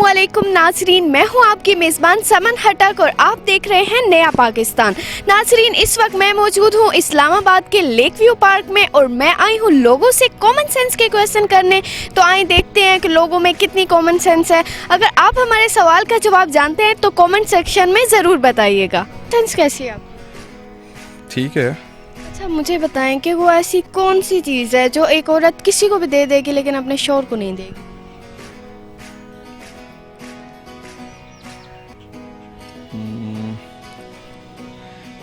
अस्सलामुअलैकुम नाजरीन, मैं हूं आपकी मेज़बान समन हटक और आप देख रहे हैं नया पाकिस्तान। नाजरीन, इस वक्त मैं मौजूद हूं इस्लामाबाद के लेक व्यू पार्क में और मैं आई हूं लोगों से कॉमन सेंस के क्वेश्चन करने। तो आइए देखते हैं कि लोगों में कितनी कॉमन सेंस है। अगर आप हमारे सवाल का जवाब जानते हैं तो कॉमेंट सेक्शन में ज़रूर बताइएगा। सेंस कैसी है आप? ठीक है। अच्छा, मुझे बताएं कि वो ऐसी कौन सी चीज़ है जो एक औरत किसी को भी दे देगी लेकिन अपने शौहर को नहीं देगी।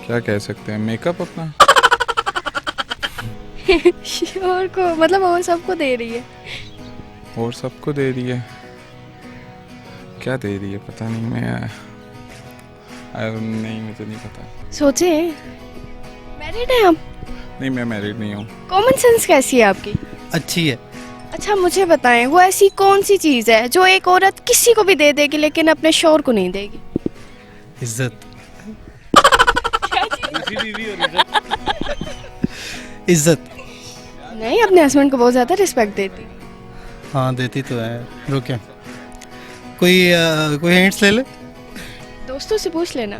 क्या कह सकते हैं, मेकअप अपना। शौहर को मतलब वो सबको दे रही है। और सबको दे रही है, क्या दे रही है पता नहीं। नहीं, मुझे नहीं पता। सोचे, मैरिड हैं आप? नहीं, मैं मैरिड नहीं हूँ। कॉमन सेंस कैसी है आपकी? अच्छी है। अच्छा, मुझे बताएं वो ऐसी कौन सी चीज़ है जो एक औरत किसी को भी दे देगी लेकिन अपने शौहर को नहीं देगी। इज्जत। इज्जत। नहीं, अपने हस्बैंड को बहुत ज़्यादा रिस्पेक्ट देती। हाँ देती तो है। रुके, कोई हिंट्स ले ले। दोस्तों से पूछ लेना।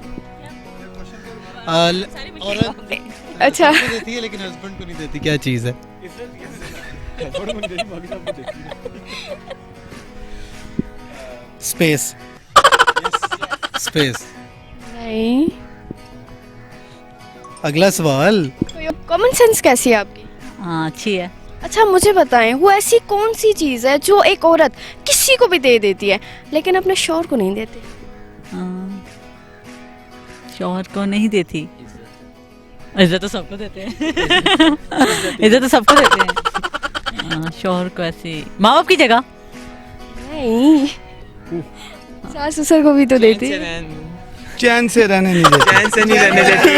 औरत अच्छा, देती है लेकिन हस्बैंड को नहीं देती, क्या चीज़ है? स्पेस। स्पेस। नहीं। अगला सवाल। कॉमन सेंस कैसी है आपकी? हाँ अच्छी है। अच्छा, मुझे बताएं वो ऐसी कौन सी चीज़ है जो एक औरत किसी को भी दे देती है लेकिन अपने शौहर को नहीं देती। शौहर को नहीं देती। इज्जत तो सबको देते हैं। इज्जत तो सबको देते हैं। शौहर को ऐसी माँ बाप की जगह। नहीं, सास ससुर को भी तो देती है। चैन से रहने नहीं देती। चैन से नहीं रहने देती।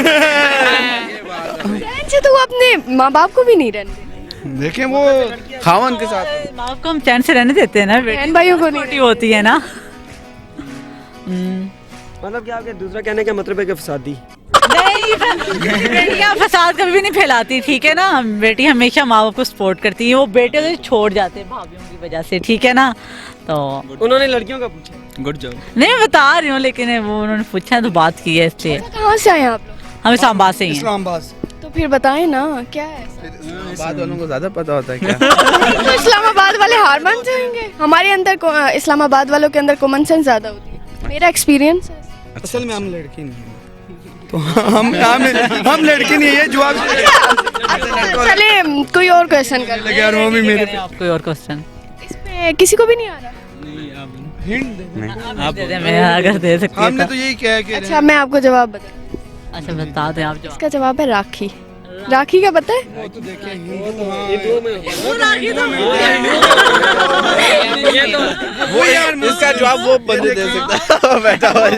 चैन से तो वो अपने माँ बाप को भी नहीं रहने देती। देखें वो खावन के साथ। माँ बाप को हम चैन से रहने देते हैं ना। बहन भाइयों को नहीं छोटी होती है ना। मतलब क्या आपके दूसरा कहने का मतलब है कि फसादी। नहीं, बेटियाँ फसाद कभी भी नहीं फैलाती, ठीक है ना। बेटी हमेशा माँ बाप को सपोर्ट करती है। वो बेटे तो छोड़ जाते हैं भाभीयों की वजह से, ठीक है ना। तो उन्होंने लड़कियों का पूछा। Good job. नहीं, मैं बता रही हूँ, लेकिन वो उन्होंने पूछा है तो बात की है इसलिए। कहाँ से आए आप लोग? हम इस्लामाबाद से ही हैं। इस्लामाबाद। तो फिर बताएं ना क्या है। इस्लामाबाद वालों को ज्यादा पता होता है क्या? तो इस्लामाबाद वाले हार मान जाएंगे। हमारे अंदर इस्लामाबाद वालों के अंदर कॉमन सेंस ज़्यादा होती है, मेरा एक्सपीरियंस है। असल में हम लड़की नहीं हैं, तो हम लड़के नहीं है। जवाब चले कोई और क्वेश्चन कर ले। यार वो भी मेरे पे। आप कोई और क्वेश्चन इसमें किसी को भी नहीं आ रहा। हिंट दे। आप दे दें, मैं अगर दे सकती हमने हूँ तो यही कहा कि अच्छा, मैं आपको जवाब बता। अच्छा बता दें आप जो। इसका जवाब है राखी। राखी का पता है? वो तो देखें वो यार इसका जवाब वो बंदे दे सकता है बैठा हुआ।